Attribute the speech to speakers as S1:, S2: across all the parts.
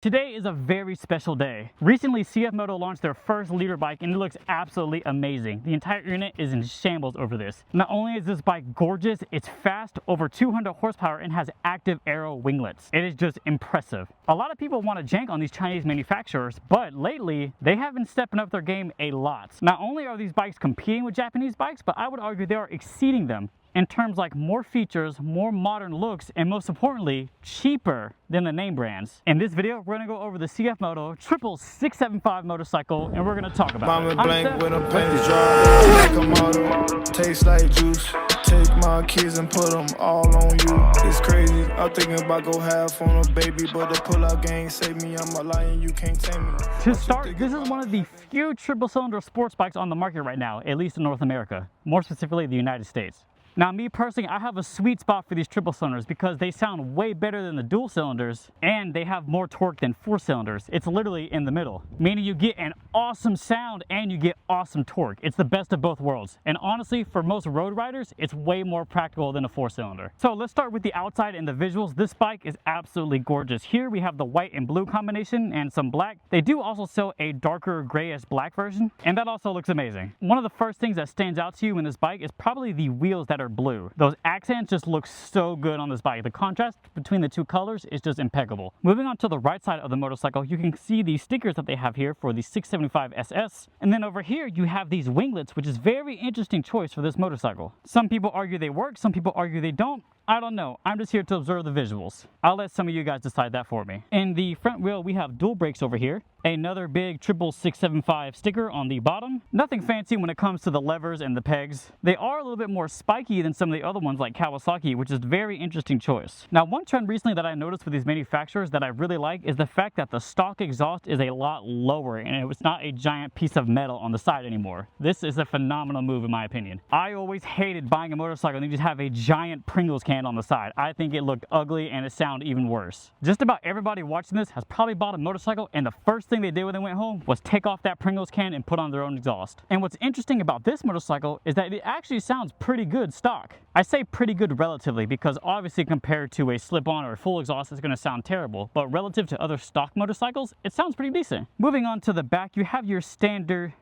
S1: Today is a very special day. Recently, CF Moto launched their first leader bike and it looks absolutely amazing. The entire internet is in shambles over this. Not only is this bike gorgeous, it's fast, over 200 horsepower, and has active aero winglets. It is just impressive. A lot of people want to jank on these Chinese manufacturers, but lately, they have been stepping up their game a lot. Not only are these bikes competing with Japanese bikes, but I would argue they are exceeding them in terms like more features, more modern looks, and most importantly, cheaper than the name brands. In this video, we're gonna go over the CF Moto 675 motorcycle, and we're gonna talk about it.
S2: Blank with a panties dry, like a model, tastes like juice. Take my kids and put them all on you. It's crazy. I'm thinking about go half on a baby, but the pull-out gang save me. I'm a lion, you can't tame me.
S1: To start, this is one of the few triple-cylinder sports bikes on the market right now, at least in North America, more specifically the United States. Now, me personally, I have a sweet spot for these triple cylinders because they sound way better than the dual cylinders and they have more torque than four cylinders. It's literally in the middle, meaning you get an awesome sound and you get awesome torque. It's the best of both worlds. And honestly, for most road riders, it's way more practical than a four cylinder. So let's start with the outside and the visuals. This bike is absolutely gorgeous. Here we have the white and blue combination and some black. They do also sell a darker grayish black version, and that also looks amazing. One of the first things that stands out to you in this bike is probably the wheels that are blue. Those accents just look so good on this bike. The contrast between the two colors is just impeccable. Moving on to the right side of the motorcycle, you can see the stickers that they have here for the 675 SS. And then over here, you have these winglets, which is very interesting choice for this motorcycle. Some people argue they work, some people argue they don't. I don't know. I'm just here to observe the visuals. I'll let some of you guys decide that for me. In the front wheel, we have dual brakes over here. Another big 675 sticker on the bottom. Nothing fancy when it comes to the levers and the pegs. They are a little bit more spiky than some of the other ones like Kawasaki, which is a very interesting choice. Now, one trend recently that I noticed with these manufacturers that I really like is the fact that the stock exhaust is a lot lower and it's not a giant piece of metal on the side anymore. This is a phenomenal move in my opinion. I always hated buying a motorcycle and you just have a giant Pringles can on the side. I think it looked ugly and it sounded even worse. Just about everybody watching this has probably bought a motorcycle and the first thing they did when they went home was take off that Pringles can and put on their own exhaust. And what's interesting about this motorcycle is that it actually sounds pretty good stock. I say pretty good relatively because obviously compared to a slip-on or a full exhaust it's going to sound terrible, but relative to other stock motorcycles it sounds pretty decent. Moving on to the back, you have your standard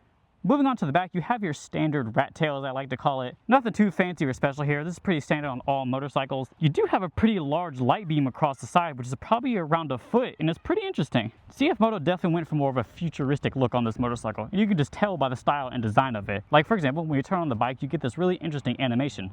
S1: rat tail, as I like to call it. Nothing too fancy or special here. This is pretty standard on all motorcycles. You do have a pretty large light beam across the side, which is probably around a foot, and it's pretty interesting. CF Moto definitely went for more of a futuristic look on this motorcycle. And you can just tell by the style and design of it. Like for example, when you turn on the bike, you get this really interesting animation.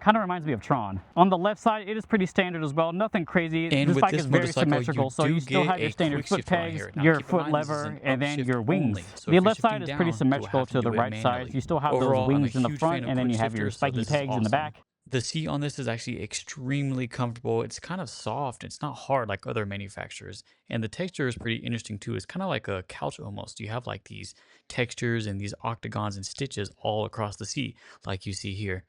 S1: Kind of reminds me of Tron. On the left side, it is pretty standard as well. Nothing crazy.
S3: And
S1: this bike is very symmetrical, so you still have your standard foot pegs, your foot lever, and then your wings. The left side is pretty symmetrical to the right side. You still have those wings in the front, and then you have your spiky pegs in the back.
S3: The seat on this is actually extremely comfortable. It's kind of soft. It's not hard like other manufacturers. And the texture is pretty interesting too. It's kind of like a couch almost. You have like these textures and these octagons and stitches all across the seat like you see here.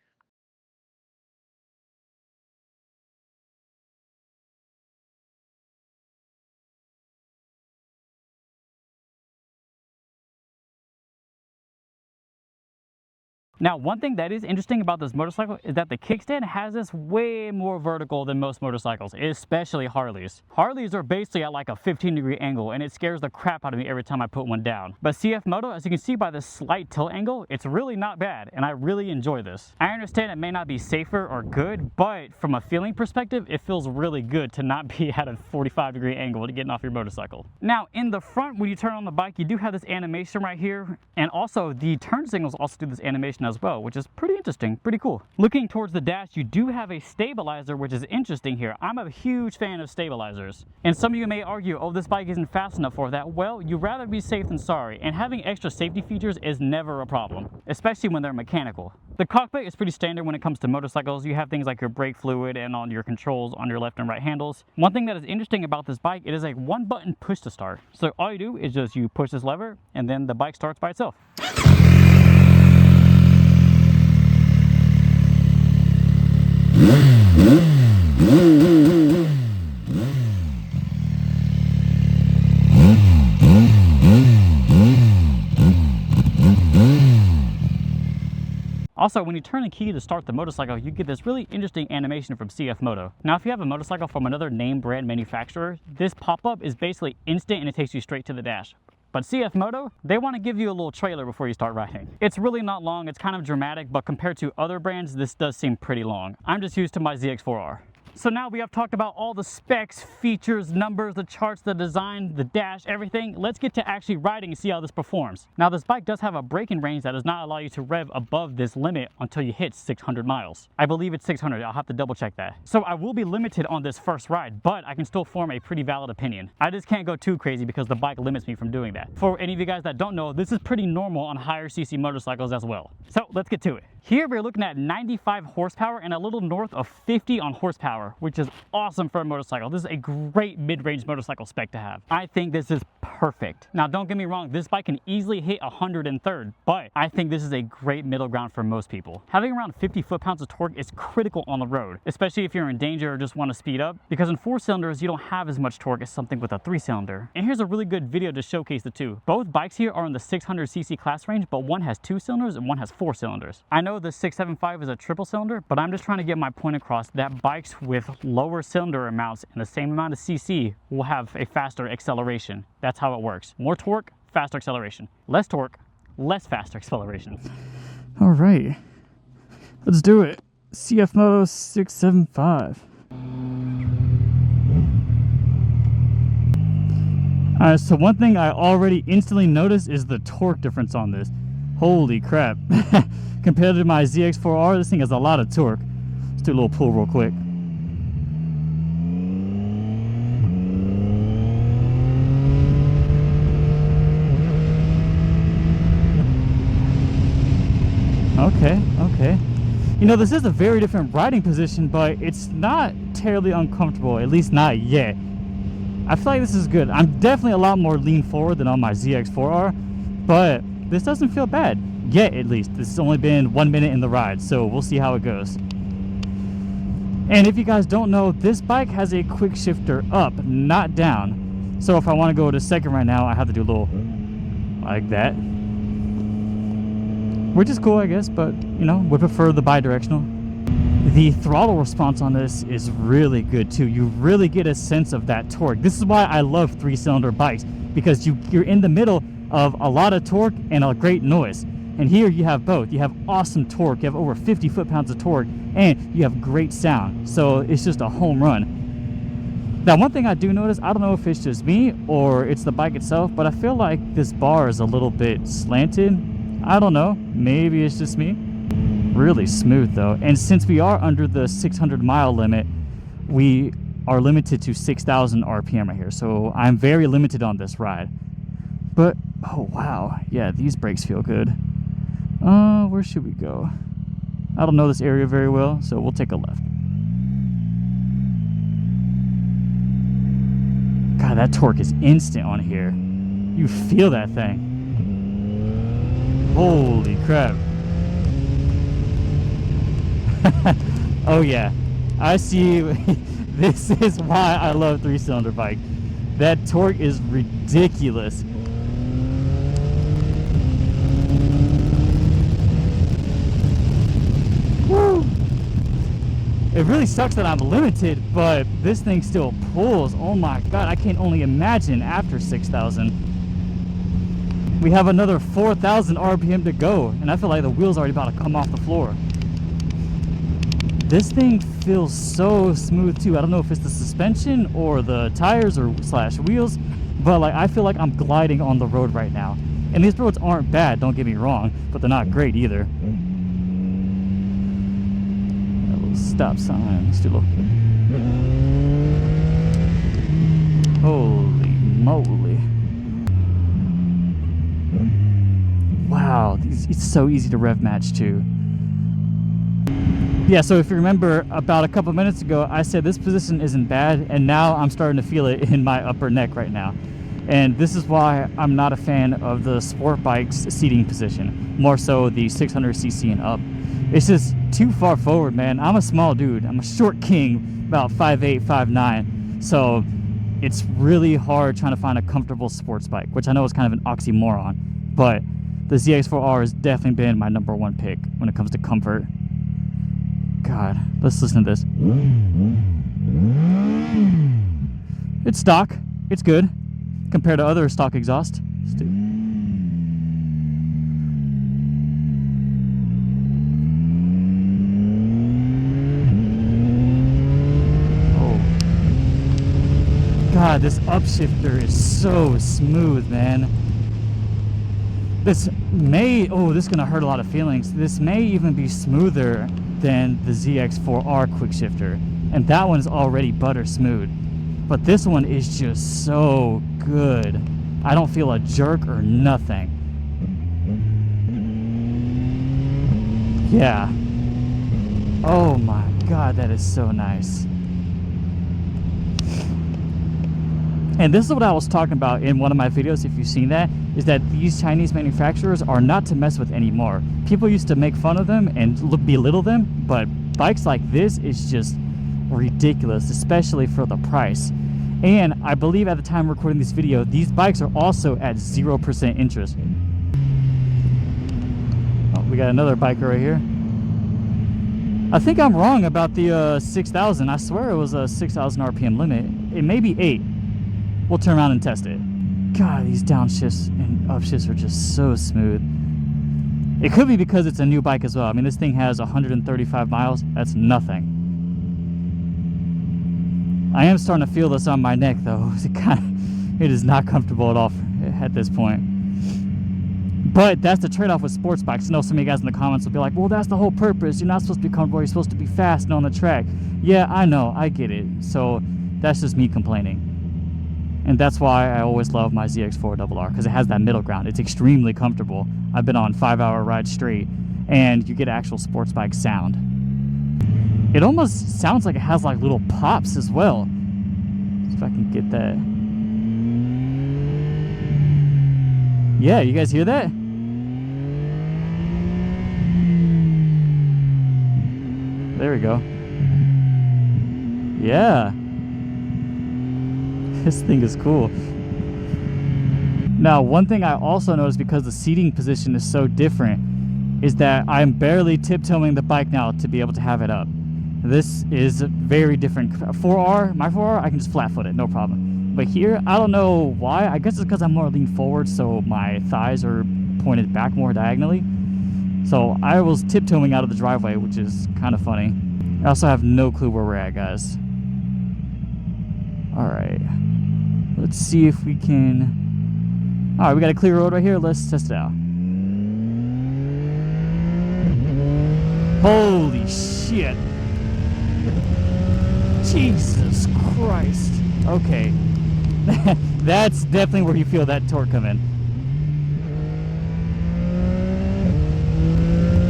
S1: Now, one thing that is interesting about this motorcycle is that the kickstand has this way more vertical than most motorcycles, especially Harleys. Harleys are basically at like a 15-degree angle, and it scares the crap out of me every time I put one down. But CF Moto, as you can see by this slight tilt angle, it's really not bad, and I really enjoy this. I understand it may not be safer or good, but from a feeling perspective, it feels really good to not be at a 45-degree angle to getting off your motorcycle. Now, in the front, when you turn on the bike, you do have this animation right here, and also the turn signals also do this animation as well, which is pretty interesting, pretty cool. Looking towards the dash, you do have a stabilizer, which is interesting here. I'm a huge fan of stabilizers. And some of you may argue, oh, this bike isn't fast enough for that. Well, you'd rather be safe than sorry, and having extra safety features is never a problem, especially when they're mechanical. The cockpit is pretty standard when it comes to motorcycles. You have things like your brake fluid and on your controls on your left and right handles. One thing that is interesting about this bike, it is a one-button push to start. So all you do is just you push this lever, and then the bike starts by itself. Also, when you turn the key to start the motorcycle, you get this really interesting animation from CF Moto. Now, if you have a motorcycle from another name brand manufacturer, this pop-up is basically instant and it takes you straight to the dash. But CF Moto, they want to give you a little trailer before you start riding. It's really not long, it's kind of dramatic, but compared to other brands, this does seem pretty long. I'm just used to my ZX4R. So now we have talked about all the specs, features, numbers, the charts, the design, the dash, everything. Let's get to actually riding and see how this performs. Now this bike does have a braking range that does not allow you to rev above this limit until you hit 600 miles. I believe it's 600, I'll have to double check that. So I will be limited on this first ride, but I can still form a pretty valid opinion. I just can't go too crazy because the bike limits me from doing that. For any of you guys that don't know, this is pretty normal on higher CC motorcycles as well. So let's get to it. Here we're looking at 95 horsepower and a little north of 50 on horsepower, which is awesome for a motorcycle. This is a great mid-range motorcycle spec to have. I think this is perfect. Now don't get me wrong, this bike can easily hit 103rd, but I think this is a great middle ground for most people. Having around 50 foot-pounds of torque is critical on the road, especially if you're in danger or just want to speed up, because in 4-cylinders you don't have as much torque as something with a 3-cylinder. And here's a really good video to showcase the two. Both bikes here are in the 600cc class range, but one has 2 cylinders and one has 4 cylinders. I know the 675 is a triple cylinder, but I'm just trying to get my point across that bikes with lower cylinder amounts and the same amount of cc will have a faster acceleration. That's how it works. More torque, faster acceleration. Less torque, less faster acceleration.
S4: All right, let's do it. CF Moto 675. All right, so one thing I already instantly noticed is the torque difference on this. Holy crap. Compared to my ZX4R, this thing has a lot of torque. Let's do a little pull real quick. Okay. You know, this is a very different riding position, but it's not terribly uncomfortable, at least not yet. I feel like this is good. I'm definitely a lot more lean forward than on my ZX4R, but this doesn't feel bad. Yet, at least. This has only been 1 minute in the ride, so we'll see how it goes. And if you guys don't know, this bike has a quick shifter up, not down. So if I want to go to second right now, I have to do a little like that. Which is cool, I guess, but, you know, we prefer the bi-directional. The throttle response on this is really good, too. You really get a sense of that torque. This is why I love 3-cylinder bikes, because you're in the middle of a lot of torque and a great noise. And here you have both. You have awesome torque, you have over 50 foot-pounds of torque, and you have great sound. So it's just a home run. Now, one thing I do notice, I don't know if it's just me or it's the bike itself, but I feel like this bar is a little bit slanted. I don't know, maybe it's just me. Really smooth though. And since we are under the 600-mile limit, we are limited to 6,000 RPM right here. So I'm very limited on this ride. But, oh wow, yeah, these brakes feel good. Where should we go? I don't know this area very well, so we'll take a left. God, that torque is instant on here. You feel that thing. Holy crap. Oh yeah, I see. This is why I love 3-cylinder bike. That torque is ridiculous. Woo! It really sucks that I'm limited, but this thing still pulls. Oh my god, I can only imagine after 6,000. We have another 4,000 RPM to go, and I feel like the wheels are already about to come off the floor. This thing feels so smooth too. I don't know if it's the suspension or the tires or / wheels, but like I feel like I'm gliding on the road right now. And these roads aren't bad, don't get me wrong, but they're not great either. A little stop sign. Let's do a little. Holy moly. Wow, it's so easy to rev match too. Yeah, so if you remember about a couple minutes ago, I said this position isn't bad, and now I'm starting to feel it in my upper neck right now. And this is why I'm not a fan of the sport bike's seating position, more so the 600cc and up. It's just too far forward, man. I'm a small dude. I'm a short king, about 5'8", 5'9". So it's really hard trying to find a comfortable sports bike, which I know is kind of an oxymoron. But The ZX4R has definitely been my #1 pick when it comes to comfort. God, let's listen to this. It's stock. It's good compared to other stock exhaust. Oh. God, this upshifter is so smooth, man. This is gonna hurt a lot of feelings. This may even be smoother than the ZX4R quick shifter, and that one is already butter smooth. But this one is just so good. I don't feel a jerk or nothing. Yeah. Oh my God, that is so nice. And this is what I was talking about in one of my videos, if you've seen that, is that these Chinese manufacturers are not to mess with anymore. People used to make fun of them and belittle them, but bikes like this is just ridiculous, especially for the price. And I believe at the time recording this video, these bikes are also at 0% interest. Oh, we got another biker right here. I think I'm wrong about the 6,000. I swear it was a 6,000 RPM limit. It may be 8. We'll turn around and test it. God, these downshifts and upshifts are just so smooth. It could be because it's a new bike as well. I mean, this thing has 135 miles. That's nothing. I am starting to feel this on my neck, though. It is not comfortable at all at this point. But that's the trade-off with sports bikes. I know some of you guys in the comments will be like, well, that's the whole purpose. You're not supposed to be comfortable. You're supposed to be fast and on the track. Yeah, I know. I get it. So that's just me complaining. And that's why I always love my ZX4RR, because it has that middle ground. It's extremely comfortable. I've been on 5-hour rides straight, and you get actual sports bike sound. It almost sounds like it has like little pops as well. See if I can get that. Yeah, you guys hear that? There we go. Yeah. This thing is cool. Now, one thing I also noticed, because the seating position is so different, is that I'm barely tiptoeing the bike now to be able to have it up. This is very different. My 4R, I can just flat foot it, no problem. But here, I don't know why. I guess it's because I'm more leaned forward, so my thighs are pointed back more diagonally. So I was tiptoeing out of the driveway, which is kind of funny. I also have no clue where we're at, guys. All right. Let's see if we can... All right, we got a clear road right here. Let's test it out. Holy shit. Jesus Christ. Okay. That's definitely where you feel that torque come in.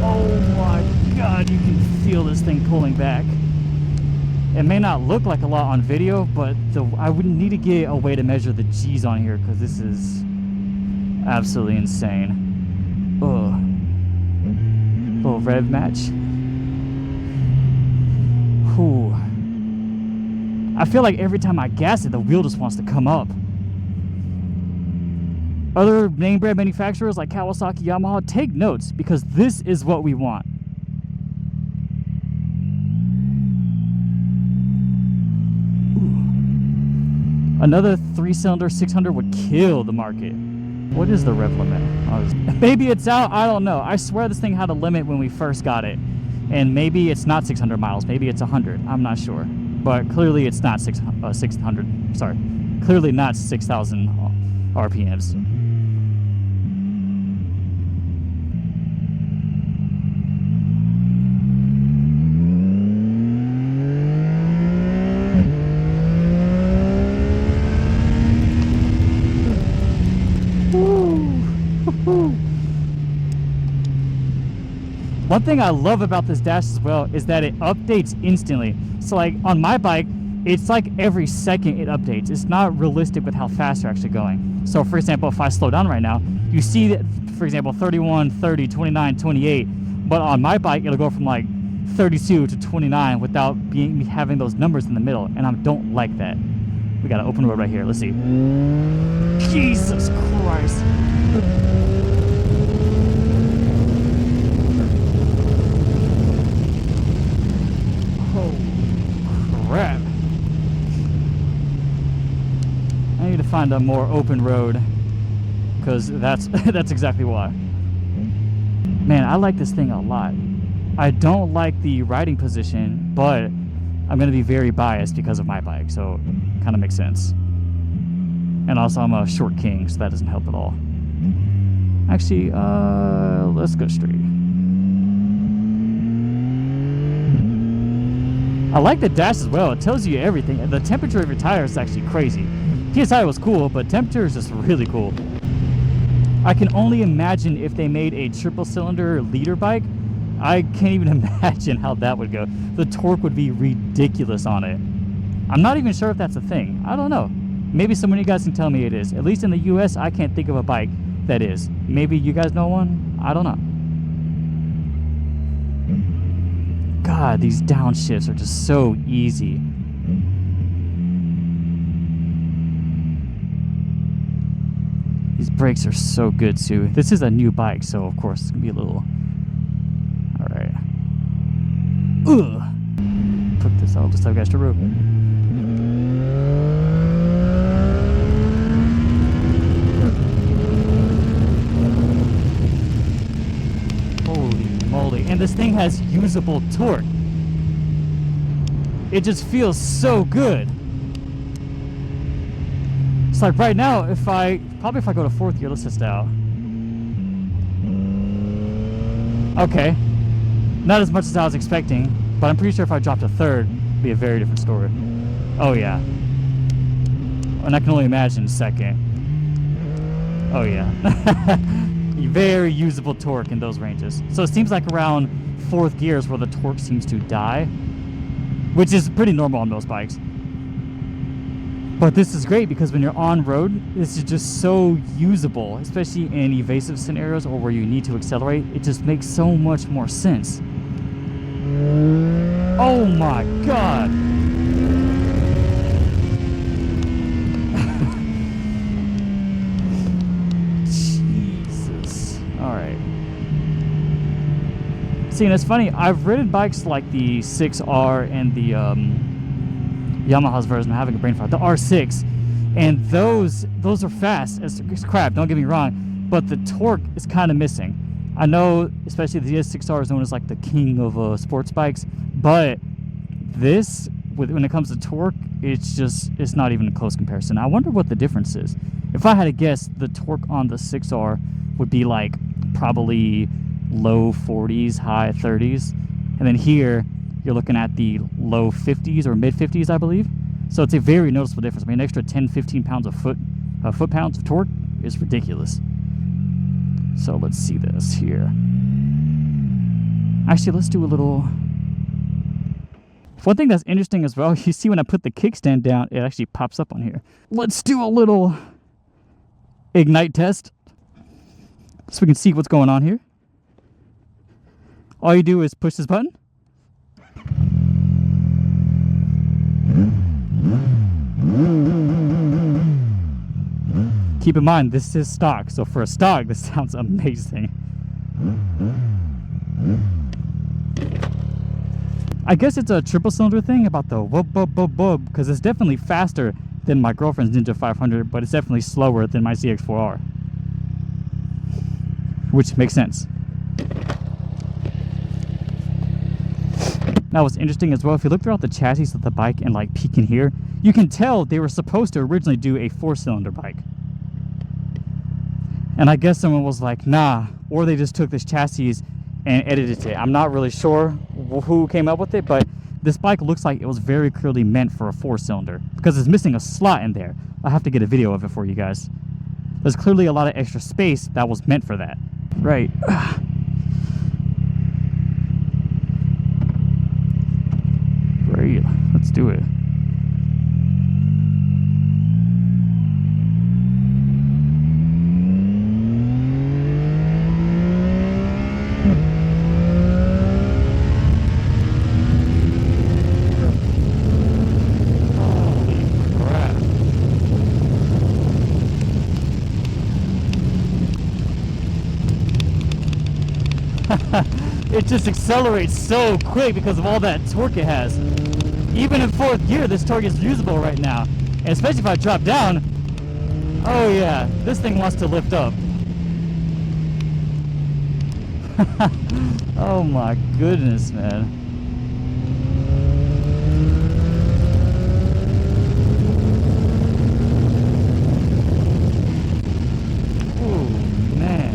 S4: Oh my God, you can feel this thing pulling back. It may not look like a lot on video, but I would need to get a way to measure the G's on here, because this is absolutely insane. Ugh. Little rev match. Whew. I feel like every time I gas it, the wheel just wants to come up. Other name brand manufacturers like Kawasaki, Yamaha, take notes, because this is what we want. Another 3-cylinder 600 would kill the market. What is the rev limit? Maybe it's out, I don't know. I swear this thing had a limit when we first got it. And maybe it's not 600 miles, maybe it's 100, I'm not sure. But clearly it's not 600, sorry. Clearly not 6,000 RPMs. One thing I love about this dash as well is that it updates instantly. So like on my bike, it's like every second it updates. It's not realistic with how fast you're actually going. So for example, if I slow down right now, you see that, for example, 31, 30, 29, 28. But on my bike, it'll go from like 32 to 29 without having those numbers in the middle. And I don't like that. We got an open road right here. Let's see. Jesus Christ. find a more open road, because that's that's exactly why. Man, I like this thing a lot. I don't like the riding position, but I'm going to be very biased because of my bike, so it kind of makes sense. And also I'm a short king, so that doesn't help at all. Actually, let's go straight. I like the dash as well. It tells you everything. The temperature of your tire is actually crazy. PSI was cool, but temperature is just really cool. I can only imagine if they made a triple cylinder leader bike. I can't even imagine how that would go. The torque would be ridiculous on it. I'm not even sure if that's a thing. I don't know. Maybe someone of you guys can tell me it is. At least in the US, I can't think of a bike that is. Maybe you guys know one? I don't know. God, these downshifts are just so easy. These brakes are so good too. This is a new bike, so of course it's gonna be a little... Alright. Ugh! Put this out, just have extra rope. And this thing has usable torque. It just feels so good. It's like right now, if I go to fourth gear, let's test out. Okay, not as much as I was expecting, but I'm pretty sure if I dropped to third, it'd be a very different story. Oh yeah, and I can only imagine second. Oh yeah. Very usable torque in those ranges. So it seems like around fourth gear is where the torque seems to die, which is pretty normal on most bikes. But this is great because when you're on road, this is just so usable, especially in evasive scenarios or where you need to accelerate. It just makes so much more sense. Oh my God. See, and it's funny, I've ridden bikes like the 6R and the Yamaha's version, I'm having a brain fart, the R6, and those are fast as crap, don't get me wrong, but the torque is kind of missing. I know, especially the DS6R is known as like the king of sports bikes, but this, when it comes to torque, it's not even a close comparison. I wonder what the difference is. If I had to guess, the torque on the 6R would be like probably low 40s, high 30s, and then here you're looking at the low 50s or mid 50s, I believe. So it's a very noticeable difference. I mean, an extra 10-15 pounds of foot-pounds of torque is ridiculous. So let's see this here. Actually, let's do a little... One thing that's interesting as well, you see when I put the kickstand down, it actually pops up on here. Let's do a little ignite test so we can see what's going on here. All you do is push this button. Keep in mind, this is stock, so for a stock, this sounds amazing. I guess it's a triple cylinder thing about the whoop, whoop, whoop, whoop, because it's definitely faster than my girlfriend's Ninja 500, but it's definitely slower than my CX-4R. Which makes sense. Now what's interesting as well, if you look throughout the chassis of the bike and like peek in here, you can tell they were supposed to originally do a 4-cylinder bike. And I guess someone was like, nah, or they just took this chassis and edited it. I'm not really sure who came up with it, but this bike looks like it was very clearly meant for a 4-cylinder because it's missing a slot in there. I'll have to get a video of it for you guys. There's clearly a lot of extra space that was meant for that. Right. Great. Let's do it. It just accelerates so quick because of all that torque it has. Even in 4th gear, this torque is usable right now. And especially if I drop down, Oh yeah, this thing wants to lift up. Oh my goodness, man. Oh man.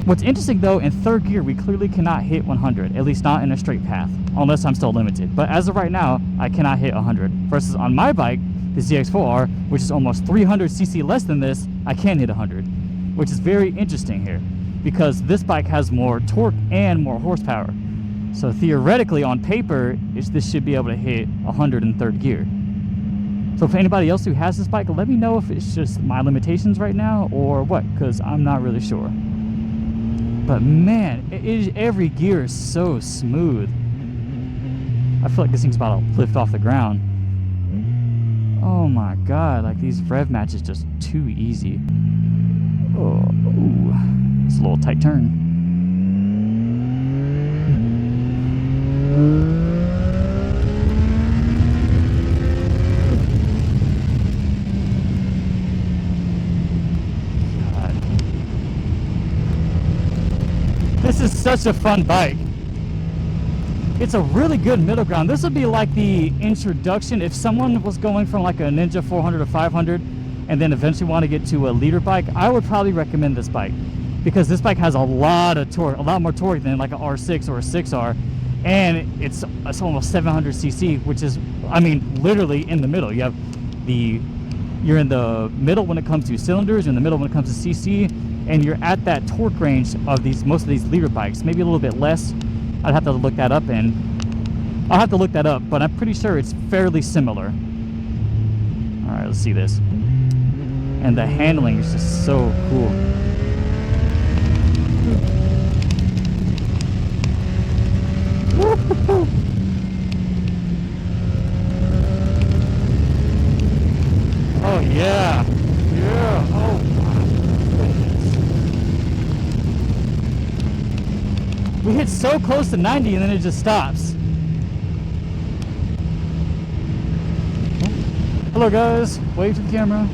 S4: What's interesting though, in third gear we clearly cannot hit 100, at least not in a straight path, unless I'm still limited. But as of right now, I cannot hit 100. Versus on my bike, the ZX4R, which is almost 300 cc less than this, I can hit 100, which is very interesting here because this bike has more torque and more horsepower. So theoretically, on paper, this should be able to hit 100 in third gear. So for anybody else who has this bike, let me know if it's just my limitations right now or what, because I'm not really sure. But man, every gear is so smooth. I feel like this thing's about to lift off the ground. Oh my god, like these rev matches just too easy. Oh, ooh, it's a little tight turn. God. This is such a fun bike. It's a really good middle ground. This would be like the introduction if someone was going from like a Ninja 400 or 500 and then eventually want to get to a leader bike. I would probably recommend this bike because this bike has a lot of torque, a lot more torque than like a R6 or a 6R, and it's almost 700 cc, which is, I mean, literally in the middle. You're in the middle when it comes to cylinders, you're in the middle when it comes to cc, and you're at that torque range of most of these leader bikes, maybe a little bit less. I'd have to look that up, but I'm pretty sure it's fairly similar. All right, let's see this. And the handling is just so cool. Oh yeah, yeah. Oh my goodness. We hit so close to 90 and then it just stops. Hello guys, wave to the camera.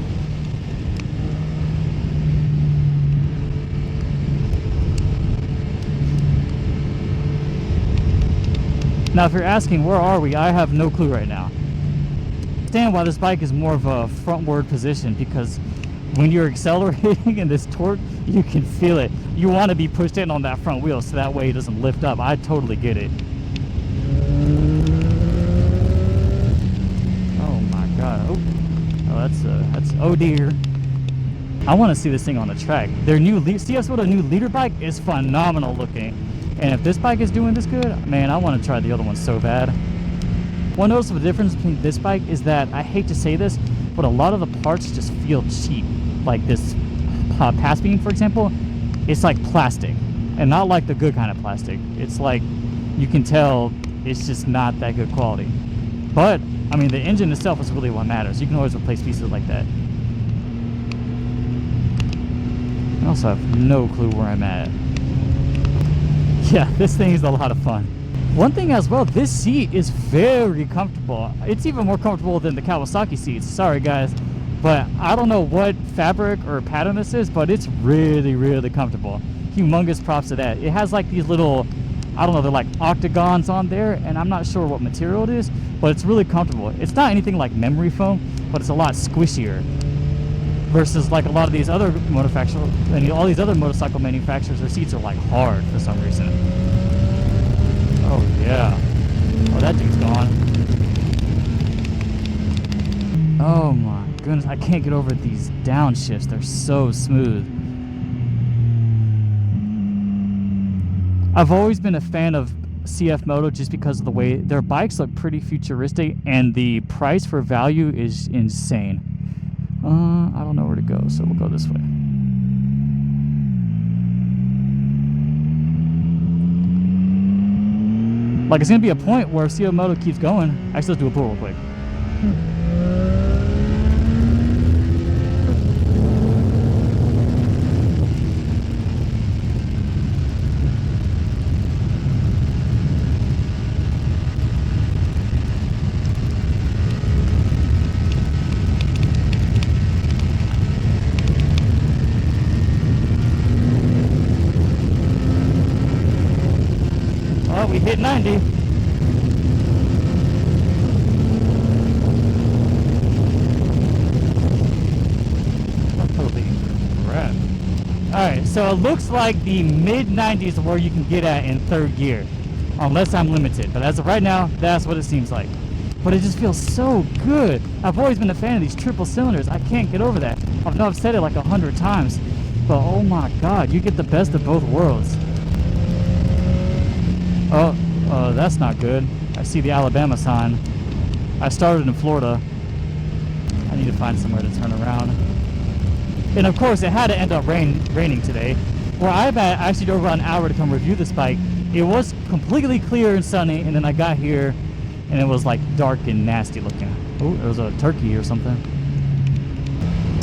S4: Now if you're asking where are we, I have no clue right now. I understand why this bike is more of a frontward position, because when you're accelerating in this torque, you can feel it. You want to be pushed in on that front wheel so that way it doesn't lift up. I totally get it. Oh my god. Oh, that's oh dear. I want to see this thing on the track. Their new CF Moto new leader bike is phenomenal looking. And if this bike is doing this good, man, I want to try the other one so bad. One noticeable difference between this bike is that, I hate to say this, but a lot of the parts just feel cheap. Like this pass beam, for example, it's like plastic, and not like the good kind of plastic. It's like, you can tell it's just not that good quality. But, I mean, the engine itself is really what matters. You can always replace pieces like that. I also have no clue where I'm at. Yeah, this thing is a lot of fun. One thing as well, this seat is very comfortable. It's even more comfortable than the Kawasaki seats. Sorry guys, but I don't know what fabric or pattern this is, but it's really, really comfortable. Humongous props to that. It has like these little, I don't know, they're like octagons on there, and I'm not sure what material it is, but it's really comfortable. It's not anything like memory foam, but it's a lot squishier. Versus like a lot of these other manufacturers, and all these other motorcycle manufacturers, their seats are like hard for some reason. Oh yeah. Oh, that dude's gone. Oh my goodness, I can't get over these downshifts. They're so smooth. I've always been a fan of CF Moto just because of the way their bikes look pretty futuristic, and the price for value is insane. I don't know where to go, so we'll go this way. Like, it's gonna be a point where CF Moto keeps going. Actually, let's do a pull real quick. hit 90. Holy crap. Alright, so it looks like the mid-90s are where you can get at in third gear. Unless I'm limited. But as of right now, that's what it seems like. But it just feels so good. I've always been a fan of these triple cylinders. I can't get over that. I know I've said it like 100 times. But oh my god, you get the best of both worlds. Oh, that's not good. I see the Alabama sign. I started in Florida. I need to find somewhere to turn around. And of course, it had to end up raining today. Where I've actually drove about an hour to come review this bike. It was completely clear and sunny, and then I got here, and it was like dark and nasty looking. Oh, there was a turkey or something.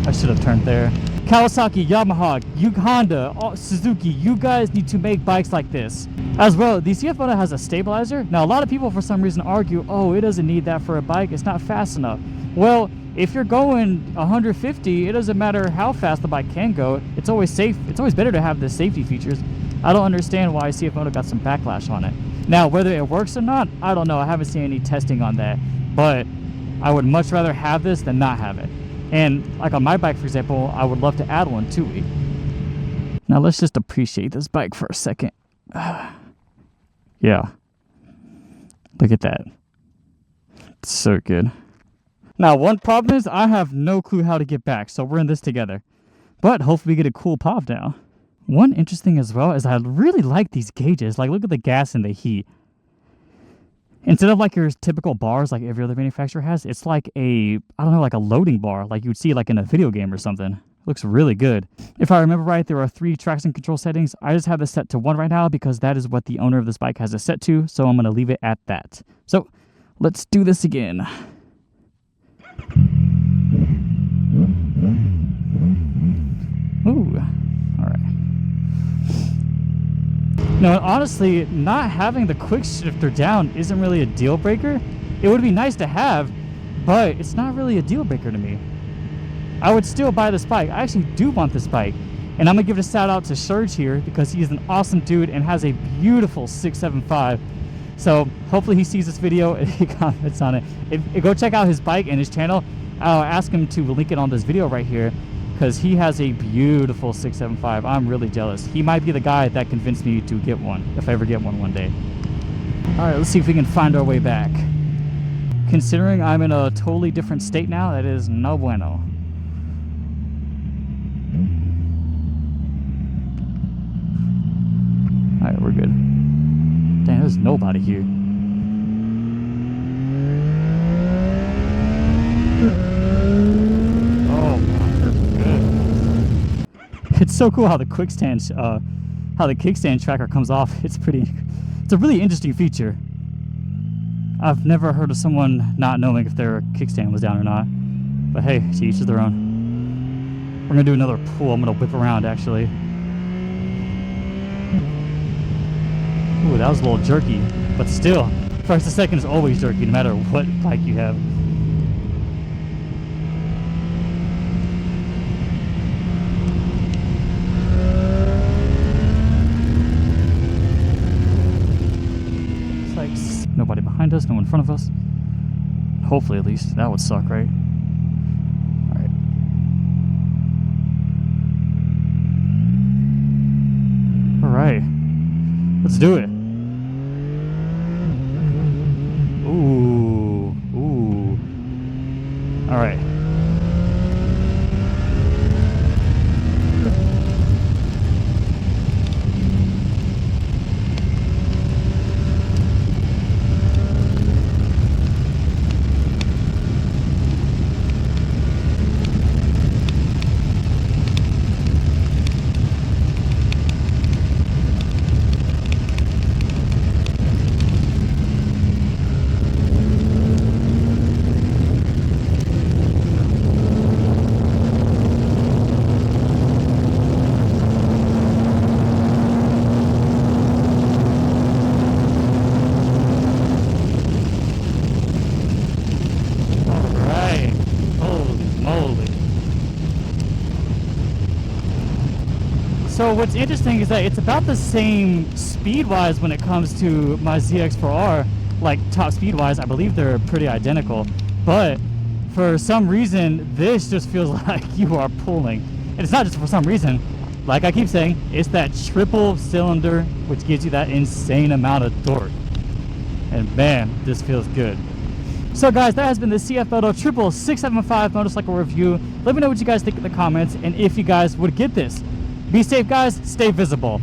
S4: I should have turned there. Kawasaki, Yamaha, Honda, Suzuki, you guys need to make bikes like this. As well, the CF Moto has a stabilizer. Now, a lot of people for some reason argue, oh, it doesn't need that for a bike. It's not fast enough. Well, if you're going 150, it doesn't matter how fast the bike can go. It's always safe. It's always better to have the safety features. I don't understand why CF Moto got some backlash on it. Now, whether it works or not, I don't know. I haven't seen any testing on that. But I would much rather have this than not have it. And like on my bike, for example, I would love to add one to it. Now let's just appreciate this bike for a second. Yeah. Look at that. It's so good. Now, one problem is I have no clue how to get back, so we're in this together. But hopefully we get a cool pop now. One interesting as well is I really like these gauges. Like, look at the gas and the heat. Instead of like your typical bars like every other manufacturer has, it's like a, I don't know, like a loading bar like you would see like in a video game or something. Looks really good. If I remember right, there are 3 traction control settings. I just have this set to 1 right now because that is what the owner of this bike has it set to, so I'm going to leave it at that. So let's do this again. Ooh, all right. No, honestly, not having the quick shifter down isn't really a deal breaker. It would be nice to have, but it's not really a deal breaker to me. I would still buy this bike. I actually do want this bike. And I'm gonna give a shout out to Serge here because he's an awesome dude and has a beautiful 675. So hopefully he sees this video and he comments on it. Go check out his bike and his channel. I'll ask him to link it on this video right here, because he has a beautiful 675. I'm really jealous. He might be the guy that convinced me to get one, if I ever get one day. All right, let's see if we can find our way back. Considering I'm in a totally different state now, that is no bueno. All right, we're good. Dang, there's nobody here. It's so cool how the kickstand tracker comes off. It's a really interesting feature. I've never heard of someone not knowing if their kickstand was down or not. But hey, to each their own. We're gonna do another pull. I'm gonna whip around actually. Ooh, that was a little jerky, but still, first to second is always jerky no matter what bike you have. Nobody behind us, no one in front of us. Hopefully, at least. That would suck, right? Alright. Alright. Let's do it. Ooh. Ooh. Alright. So what's interesting is that it's about the same speed-wise when it comes to my ZX4R, like top speed-wise, I believe they're pretty identical. But for some reason, this just feels like you are pulling. And it's not just for some reason. Like I keep saying, it's that triple cylinder which gives you that insane amount of torque. And man, this feels good. So guys, that has been the CF Moto 675 motorcycle review. Let me know what you guys think in the comments and if you guys would get this. Be safe guys, stay visible.